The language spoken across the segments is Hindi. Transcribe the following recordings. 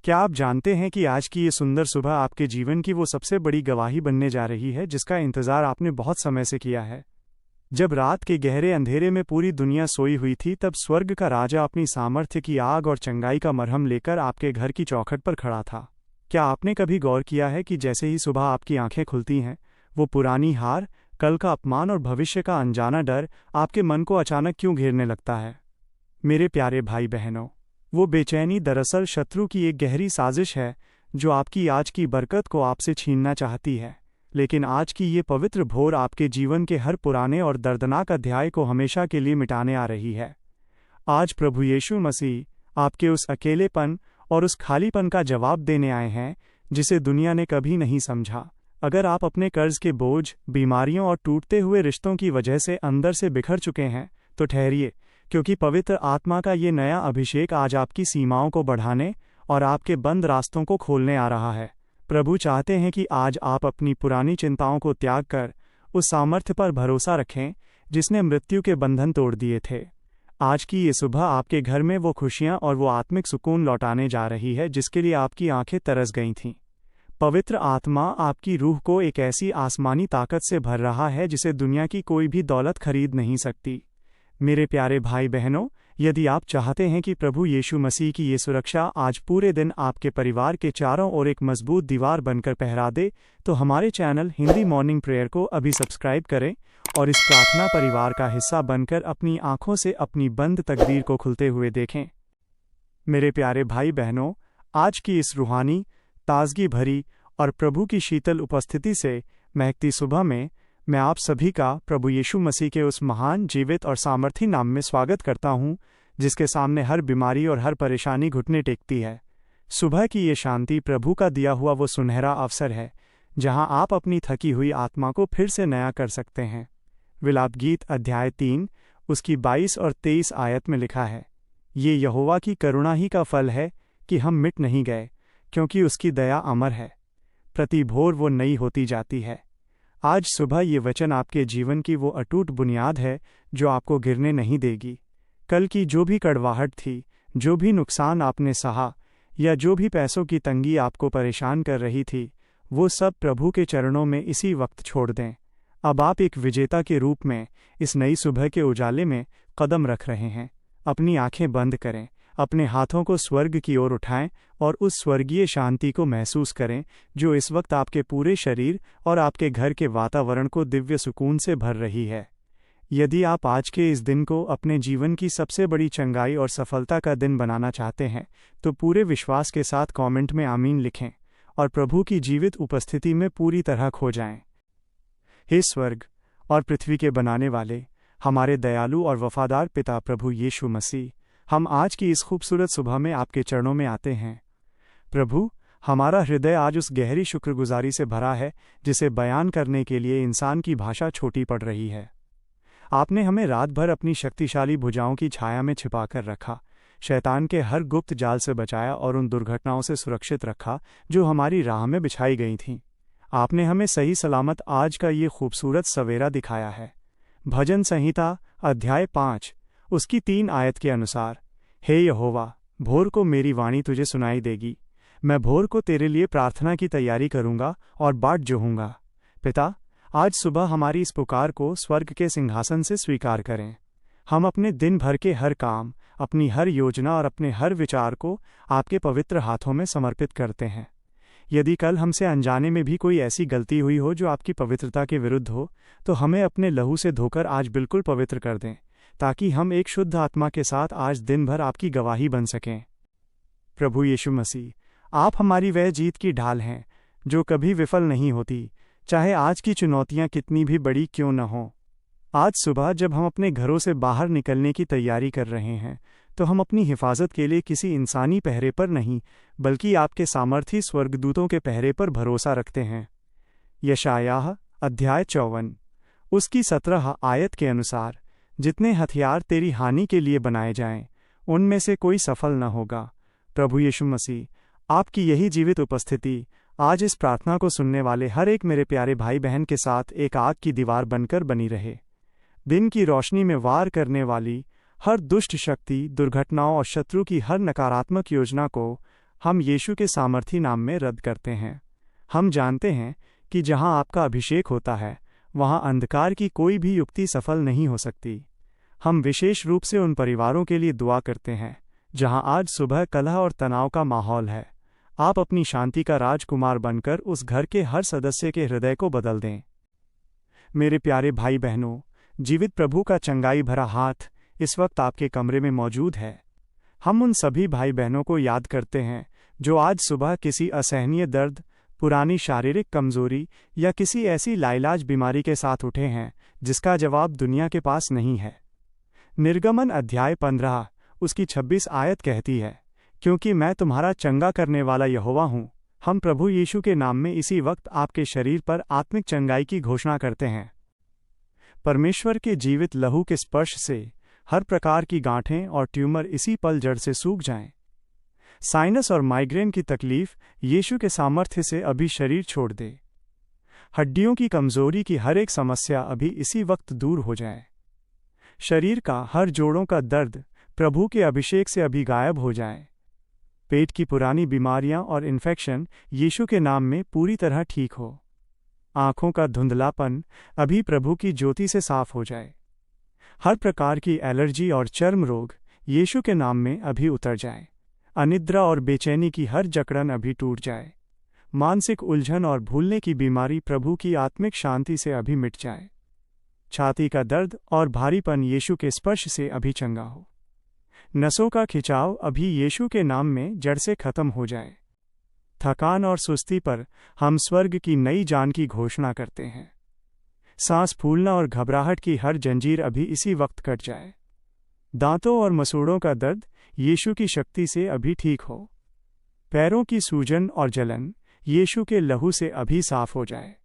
क्या आप जानते हैं कि आज की ये सुंदर सुबह आपके जीवन की वो सबसे बड़ी गवाही बनने जा रही है जिसका इंतजार आपने बहुत समय से किया है। जब रात के गहरे अंधेरे में पूरी दुनिया सोई हुई थी, तब स्वर्ग का राजा अपनी सामर्थ्य की आग और चंगाई का मरहम लेकर आपके घर की चौखट पर खड़ा था। क्या आपने कभी गौर किया है कि जैसे ही सुबह आपकी आंखें खुलती हैं, वो पुरानी हार, कल का अपमान और भविष्य का अनजाना डर आपके मन को अचानक क्यों घेरने लगता है? मेरे प्यारे भाई बहनों, वो बेचैनी दरअसल शत्रु की एक गहरी साजिश है जो आपकी आज की बरकत को आपसे छीनना चाहती है। लेकिन आज की ये पवित्र भोर आपके जीवन के हर पुराने और दर्दनाक अध्याय को हमेशा के लिए मिटाने आ रही है। आज प्रभु यीशु मसीह आपके उस अकेलेपन और उस खालीपन का जवाब देने आए हैं जिसे दुनिया ने कभी नहीं समझा। अगर आप अपने कर्ज के बोझ, बीमारियों और टूटते हुए रिश्तों की वजह से अंदर से बिखर चुके हैं, तो ठहरिए, क्योंकि पवित्र आत्मा का ये नया अभिषेक आज आपकी सीमाओं को बढ़ाने और आपके बंद रास्तों को खोलने आ रहा है। प्रभु चाहते हैं कि आज आप अपनी पुरानी चिंताओं को त्याग कर उस सामर्थ्य पर भरोसा रखें जिसने मृत्यु के बंधन तोड़ दिए थे। आज की ये सुबह आपके घर में वो खुशियां और वो आत्मिक सुकून लौटाने जा रही है जिसके लिए आपकी आंखें तरस गई थीं। पवित्र आत्मा आपकी रूह को एक ऐसी आसमानी ताकत से भर रहा है जिसे दुनिया की कोई भी दौलत खरीद नहीं सकती। मेरे प्यारे भाई बहनों, यदि आप चाहते हैं कि प्रभु यीशु मसीह की ये सुरक्षा आज पूरे दिन आपके परिवार के चारों ओर एक मजबूत दीवार बनकर पहरा दे, तो हमारे चैनल हिंदी मॉर्निंग प्रेयर को अभी सब्सक्राइब करें और इस प्रार्थना परिवार का हिस्सा बनकर अपनी आंखों से अपनी बंद तकदीर को खुलते हुए देखें। मेरे प्यारे भाई बहनों, आज की इस रूहानी, ताजगी भरी और प्रभु की शीतल उपस्थिति से महकती सुबह में मैं आप सभी का प्रभु यीशु मसीह के उस महान, जीवित और सामर्थी नाम में स्वागत करता हूं, जिसके सामने हर बीमारी और हर परेशानी घुटने टेकती है। सुबह की ये शांति प्रभु का दिया हुआ वो सुनहरा अवसर है जहां आप अपनी थकी हुई आत्मा को फिर से नया कर सकते हैं। विलाप गीत अध्याय 3 उसकी 22 और 23 आयत में लिखा है, ये यहोवा की करुणा ही का फल है कि हम मिट नहीं गए, क्योंकि उसकी दया अमर है, प्रति भोर वो नई होती जाती है। आज सुबह ये वचन आपके जीवन की वो अटूट बुनियाद है जो आपको गिरने नहीं देगी। कल की जो भी कड़वाहट थी, जो भी नुकसान आपने सहा या जो भी पैसों की तंगी आपको परेशान कर रही थी, वो सब प्रभु के चरणों में इसी वक्त छोड़ दें। अब आप एक विजेता के रूप में इस नई सुबह के उजाले में कदम रख रहे हैं। अपनी आंखें बंद करें, अपने हाथों को स्वर्ग की ओर उठाएं और उस स्वर्गीय शांति को महसूस करें जो इस वक्त आपके पूरे शरीर और आपके घर के वातावरण को दिव्य सुकून से भर रही है। यदि आप आज के इस दिन को अपने जीवन की सबसे बड़ी चंगाई और सफलता का दिन बनाना चाहते हैं, तो पूरे विश्वास के साथ कमेंट में आमीन लिखें और प्रभु की जीवित उपस्थिति में पूरी तरह खो जाएं। हे स्वर्ग और पृथ्वी के बनाने वाले, हमारे दयालु और वफादार पिता प्रभु यीशु मसीह, हम आज की इस खूबसूरत सुबह में आपके चरणों में आते हैं। प्रभु, हमारा हृदय आज उस गहरी शुक्रगुजारी से भरा है जिसे बयान करने के लिए इंसान की भाषा छोटी पड़ रही है। आपने हमें रात भर अपनी शक्तिशाली भुजाओं की छाया में छिपाकर रखा, शैतान के हर गुप्त जाल से बचाया और उन दुर्घटनाओं से सुरक्षित रखा जो हमारी राह में बिछाई गई थीं। आपने हमें सही सलामत आज का ये खूबसूरत सवेरा दिखाया है। भजन संहिता अध्याय 5 उसकी 3 आयत के अनुसार, हे यहोवा, भोर को मेरी वाणी तुझे सुनाई देगी। मैं भोर को तेरे लिए प्रार्थना की तैयारी करूंगा और बाट जोहूंगा। पिता, आज सुबह हमारी इस पुकार को स्वर्ग के सिंहासन से स्वीकार करें। हम अपने दिन भर के हर काम, अपनी हर योजना और अपने हर विचार को आपके पवित्र हाथों में समर्पित करते हैं। यदि कल हमसे अनजाने में भी कोई ऐसी गलती हुई हो जो आपकी पवित्रता के विरुद्ध हो, तो हमें अपने लहू से धोकर आज बिल्कुल पवित्र कर दें, ताकि हम एक शुद्ध आत्मा के साथ आज दिन भर आपकी गवाही बन सकें। प्रभु यीशु मसीह, आप हमारी वह जीत की ढाल हैं जो कभी विफल नहीं होती, चाहे आज की चुनौतियां कितनी भी बड़ी क्यों न हों। आज सुबह जब हम अपने घरों से बाहर निकलने की तैयारी कर रहे हैं, तो हम अपनी हिफाजत के लिए किसी इंसानी पहरे पर नहीं, बल्कि आपके सामर्थी स्वर्गदूतों के पहरे पर भरोसा रखते हैं। यशायाह अध्याय 54 उसकी 17 आयत के अनुसार, जितने हथियार तेरी हानि के लिए बनाए जाएं, उनमें से कोई सफल न होगा। प्रभु यीशु मसीह, आपकी यही जीवित उपस्थिति आज इस प्रार्थना को सुनने वाले हर एक मेरे प्यारे भाई बहन के साथ एक आग की दीवार बनकर बनी रहे। दिन की रोशनी में वार करने वाली हर दुष्ट शक्ति, दुर्घटनाओं और शत्रु की हर नकारात्मक योजना को हम यीशु के सामर्थी नाम में रद्द करते हैं। हम जानते हैं कि जहां आपका अभिषेक होता है वहां अंधकार की कोई भी युक्ति सफल नहीं हो सकती। हम विशेष रूप से उन परिवारों के लिए दुआ करते हैं जहां आज सुबह कलह और तनाव का माहौल है। आप अपनी शांति का राजकुमार बनकर उस घर के हर सदस्य के हृदय को बदल दें। मेरे प्यारे भाई बहनों, जीवित प्रभु का चंगाई भरा हाथ इस वक्त आपके कमरे में मौजूद है। हम उन सभी भाई बहनों को याद करते हैं जो आज सुबह किसी असहनीय दर्द, पुरानी शारीरिक कमजोरी या किसी ऐसी लाइलाज बीमारी के साथ उठे हैं जिसका जवाब दुनिया के पास नहीं है। निर्गमन अध्याय 15 उसकी 26 आयत कहती है, क्योंकि मैं तुम्हारा चंगा करने वाला यहोवा हूँ। हम प्रभु यीशु के नाम में इसी वक्त आपके शरीर पर आत्मिक चंगाई की घोषणा करते हैं। परमेश्वर के जीवित लहू के स्पर्श से हर प्रकार की गांठें और ट्यूमर इसी पल जड़ से सूख जाएं। साइनस और माइग्रेन की तकलीफ यीशु के सामर्थ्य से अभी शरीर छोड़ दे। हड्डियों की कमजोरी की हर एक समस्या अभी इसी वक्त दूर हो जाए। शरीर का हर जोड़ों का दर्द प्रभु के अभिषेक से अभी गायब हो जाए। पेट की पुरानी बीमारियां और इन्फेक्शन यीशु के नाम में पूरी तरह ठीक हो। आंखों का धुंधलापन अभी प्रभु की ज्योति से साफ हो जाए। हर प्रकार की एलर्जी और चर्म रोग यीशु के नाम में अभी उतर जाए। अनिद्रा और बेचैनी की हर जकड़न अभी टूट जाए। मानसिक उलझन और भूलने की बीमारी प्रभु की आत्मिक शांति से अभी मिट जाए। छाती का दर्द और भारीपन यीशु के स्पर्श से अभी चंगा हो। नसों का खिंचाव अभी यीशु के नाम में जड़ से खत्म हो जाए। थकान और सुस्ती पर हम स्वर्ग की नई जान की घोषणा करते हैं। सांस फूलना और घबराहट की हर जंजीर अभी इसी वक्त कट जाए। दांतों और मसूड़ों का दर्द यीशु की शक्ति से अभी ठीक हो। पैरों की सूजन और जलन यीशु के लहू से अभी साफ हो जाए।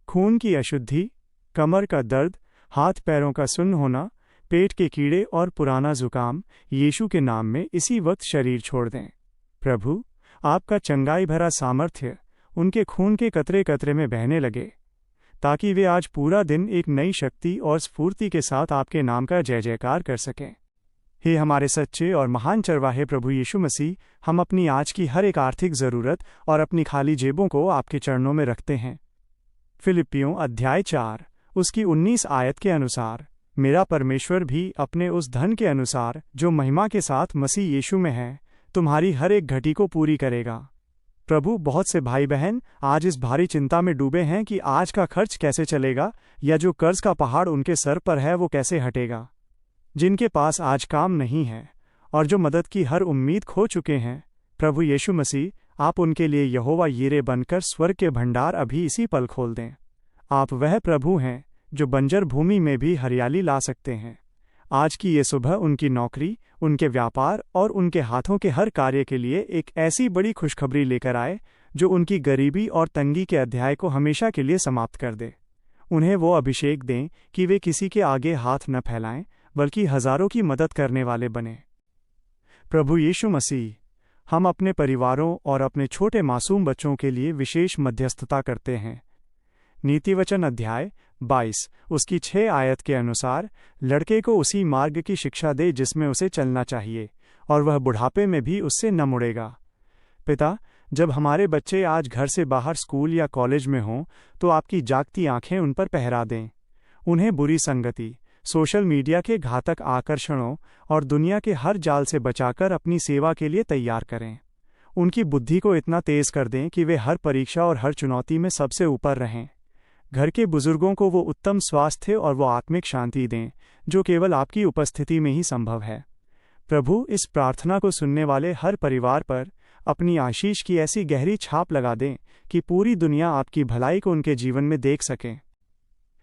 खून की अशुद्धि, कमर का दर्द, हाथ पैरों का सुन्न होना, पेट के कीड़े और पुराना जुकाम यीशु के नाम में इसी वक्त शरीर छोड़ दें। प्रभु, आपका चंगाई भरा सामर्थ्य उनके खून के कतरे कतरे में बहने लगे, ताकि वे आज पूरा दिन एक नई शक्ति और स्फूर्ति के साथ आपके नाम का जय जयकार कर सकें। हे हमारे सच्चे और महान चरवाहे प्रभु यीशु मसीह, हम अपनी आज की हर एक आर्थिक ज़रूरत और अपनी खाली जेबों को आपके चरणों में रखते हैं। फिलिप्पियों अध्याय 4 उसकी 19 आयत के अनुसार, मेरा परमेश्वर भी अपने उस धन के अनुसार जो महिमा के साथ मसीह यीशु में है, तुम्हारी हर एक घटी को पूरी करेगा। प्रभु, बहुत से भाई बहन आज इस भारी चिंता में डूबे हैं कि आज का खर्च कैसे चलेगा या जो कर्ज का पहाड़ उनके सर पर है वो कैसे हटेगा। जिनके पास आज काम नहीं है और जो मदद की हर उम्मीद खो चुके हैं, प्रभु यीशु मसीह, आप उनके लिए यहोवा यीरे बनकर स्वर्ग के भंडार अभी इसी पल खोल दें। आप वह प्रभु हैं जो बंजर भूमि में भी हरियाली ला सकते हैं। आज की ये सुबह उनकी नौकरी, उनके व्यापार और उनके हाथों के हर कार्य के लिए एक ऐसी बड़ी खुशखबरी लेकर आए जो उनकी गरीबी और तंगी के अध्याय को हमेशा के लिए समाप्त कर दे। उन्हें वो अभिषेक दें कि वे किसी के आगे हाथ न फैलाएं, बल्कि हजारों की मदद करने वाले बने। प्रभु यीशु मसीह, हम अपने परिवारों और अपने छोटे मासूम बच्चों के लिए विशेष मध्यस्थता करते हैं। नीतिवचन अध्याय 22 उसकी 6 आयत के अनुसार, लड़के को उसी मार्ग की शिक्षा दे जिसमें उसे चलना चाहिए, और वह बुढ़ापे में भी उससे न मुड़ेगा। पिता, जब हमारे बच्चे आज घर से बाहर स्कूल या कॉलेज में हों तो आपकी जागती आंखें उन पर पहरा दें। उन्हें बुरी संगति, सोशल मीडिया के घातक आकर्षणों और दुनिया के हर जाल से बचाकर अपनी सेवा के लिए तैयार करें। उनकी बुद्धि को इतना तेज कर दें कि वे हर परीक्षा और हर चुनौती में सबसे ऊपर रहें। घर के बुजुर्गों को वो उत्तम स्वास्थ्य और वो आत्मिक शांति दें जो केवल आपकी उपस्थिति में ही संभव है। प्रभु, इस प्रार्थना को सुनने वाले हर परिवार पर अपनी आशीष की ऐसी गहरी छाप लगा दें कि पूरी दुनिया आपकी भलाई को उनके जीवन में देख सके।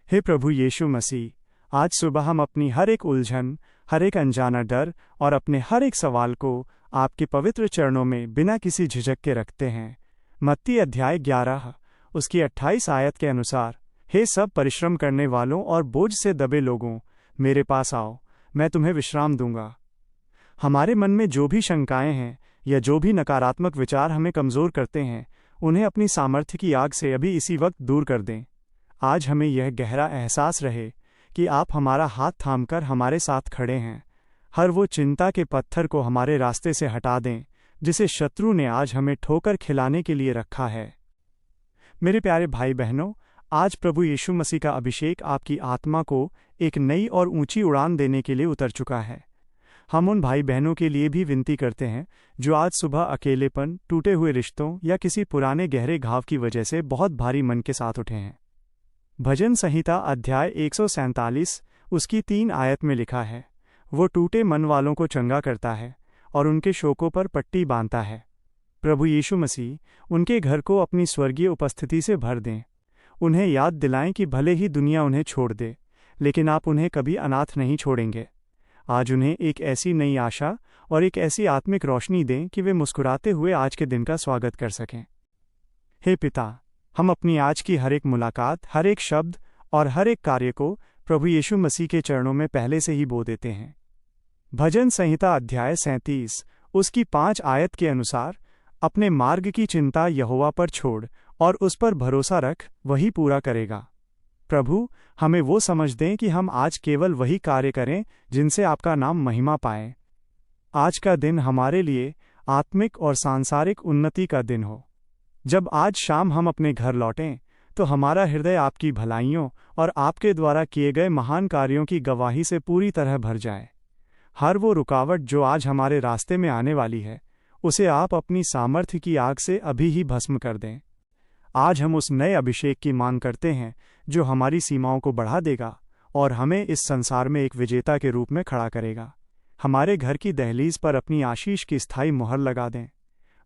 हे प्रभु यीशु मसीह, आज सुबह हम अपनी हर एक उलझन, हर एक अनजाना डर और अपने हर एक सवाल को आपके पवित्र चरणों में बिना किसी झिझक के रखते हैं। मत्ती अध्याय 11 उसकी 28 आयत के अनुसार, हे सब परिश्रम करने वालों और बोझ से दबे लोगों, मेरे पास आओ, मैं तुम्हें विश्राम दूंगा। हमारे मन में जो भी शंकाएं हैं या जो भी नकारात्मक विचार हमें कमज़ोर करते हैं, उन्हें अपनी सामर्थ्य की आग से अभी इसी वक्त दूर कर दें। आज हमें यह गहरा एहसास रहे कि आप हमारा हाथ थामकर हमारे साथ खड़े हैं। हर वो चिंता के पत्थर को हमारे रास्ते से हटा दें जिसे शत्रु ने आज हमें ठोकर खिलाने के लिए रखा है। मेरे प्यारे भाई बहनों, आज प्रभु यीशु मसीह का अभिषेक आपकी आत्मा को एक नई और ऊंची उड़ान देने के लिए उतर चुका है। हम उन भाई बहनों के लिए भी विनती करते हैं जो आज सुबह अकेलेपन, टूटे हुए रिश्तों या किसी पुराने गहरे घाव की वजह से बहुत भारी मन के साथ उठे हैं। भजन संहिता अध्याय 147 उसकी 3 आयत में लिखा है, वो टूटे मन वालों को चंगा करता है और उनके शोकों पर पट्टी बांधता है। प्रभु यीशु मसीह उनके घर को अपनी स्वर्गीय उपस्थिति से भर दें। उन्हें याद दिलाएं कि भले ही दुनिया उन्हें छोड़ दे, लेकिन आप उन्हें कभी अनाथ नहीं छोड़ेंगे। आज उन्हें एक ऐसी नई आशा और एक ऐसी आत्मिक रोशनी दें कि वे मुस्कुराते हुए आज के दिन का स्वागत कर सकें। हे पिता, हम अपनी आज की हर एक मुलाकात, हर एक शब्द और हर एक कार्य को प्रभु यीशु मसीह के चरणों में पहले से ही बो देते हैं। भजन संहिता अध्याय 37 उसकी 5 आयत के अनुसार, अपने मार्ग की चिंता यहोवा पर छोड़ और उस पर भरोसा रख, वही पूरा करेगा। प्रभु, हमें वो समझ दें कि हम आज केवल वही कार्य करें जिनसे आपका नाम महिमा पाए। आज का दिन हमारे लिए आत्मिक और सांसारिक उन्नति का दिन हो। जब आज शाम हम अपने घर लौटें तो हमारा हृदय आपकी भलाइयों और आपके द्वारा किए गए महान कार्यों की गवाही से पूरी तरह भर जाए। हर वो रुकावट जो आज हमारे रास्ते में आने वाली है, उसे आप अपनी सामर्थ्य की आग से अभी ही भस्म कर दें। आज हम उस नए अभिषेक की मांग करते हैं जो हमारी सीमाओं को बढ़ा देगा और हमें इस संसार में एक विजेता के रूप में खड़ा करेगा। हमारे घर की दहलीज पर अपनी आशीष की स्थायी मुहर लगा दें।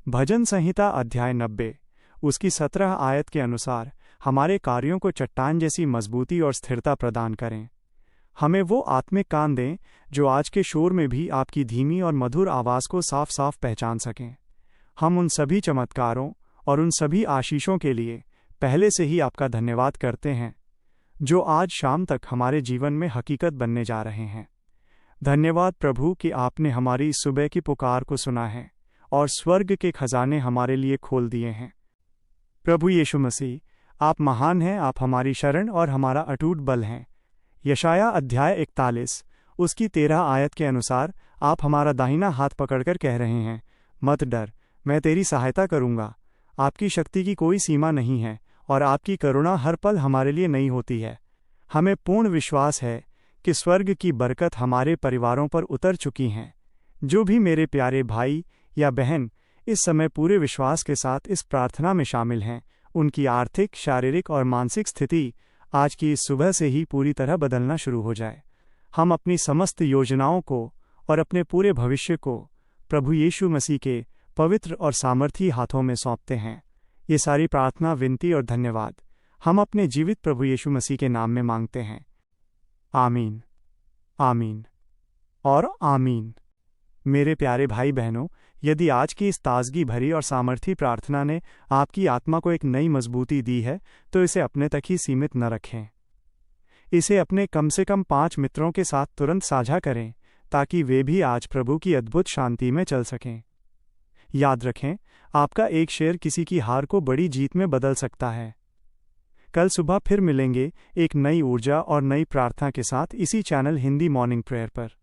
भजन संहिता अध्याय 90 उसकी 17 आयत के अनुसार, हमारे कार्यों को चट्टान जैसी मजबूती और स्थिरता प्रदान करें। हमें वो आत्मिक कान दें जो आज के शोर में भी आपकी धीमी और मधुर आवाज़ को साफ साफ पहचान सकें। हम उन सभी चमत्कारों और उन सभी आशीषों के लिए पहले से ही आपका धन्यवाद करते हैं जो आज शाम तक हमारे जीवन में हकीकत बनने जा रहे हैं। धन्यवाद प्रभु कि आपने हमारी इस सुबह की पुकार को सुना है और स्वर्ग के खजाने हमारे लिए खोल दिए हैं। प्रभु यीशु मसीह, आप महान हैं, आप हमारी शरण और हमारा अटूट बल हैं। यशाया अध्याय 41 उसकी 13 आयत के अनुसार, आप हमारा दाहिना हाथ पकड़कर कह रहे हैं, मत डर, मैं तेरी सहायता करूँगा। आपकी शक्ति की कोई सीमा नहीं है और आपकी करुणा हर पल हमारे लिए नई होती है। हमें पूर्ण विश्वास है कि स्वर्ग की बरकत हमारे परिवारों पर उतर चुकी हैं। जो भी मेरे प्यारे भाई या बहन इस समय पूरे विश्वास के साथ इस प्रार्थना में शामिल हैं, उनकी आर्थिक, शारीरिक और मानसिक स्थिति आज की इस सुबह से ही पूरी तरह बदलना शुरू हो जाए। हम अपनी समस्त योजनाओं को और अपने पूरे भविष्य को प्रभु यीशु मसीह के पवित्र और सामर्थी हाथों में सौंपते हैं। ये सारी प्रार्थना, विनती और धन्यवाद हम अपने जीवित प्रभु यीशु मसीह के नाम में मांगते हैं। आमीन, आमीन और आमीन। मेरे प्यारे भाई बहनों, यदि आज की इस ताजगी भरी और सामर्थी प्रार्थना ने आपकी आत्मा को एक नई मजबूती दी है, तो इसे अपने तक ही सीमित न रखें। इसे अपने कम से कम 5 मित्रों के साथ तुरंत साझा करें ताकि वे भी आज प्रभु की अद्भुत शांति में चल सकें। याद रखें, आपका एक शेयर किसी की हार को बड़ी जीत में बदल सकता है। कल सुबह फिर मिलेंगे एक नई ऊर्जा और नई प्रार्थना के साथ इसी चैनल हिंदी मॉर्निंग प्रेयर पर।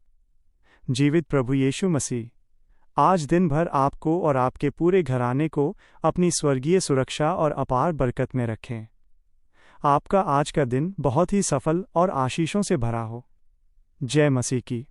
जीवित प्रभु यीशु मसीह आज दिन भर आपको और आपके पूरे घराने को अपनी स्वर्गीय सुरक्षा और अपार बरकत में रखें। आपका आज का दिन बहुत ही सफल और आशीषों से भरा हो। जय मसीह की।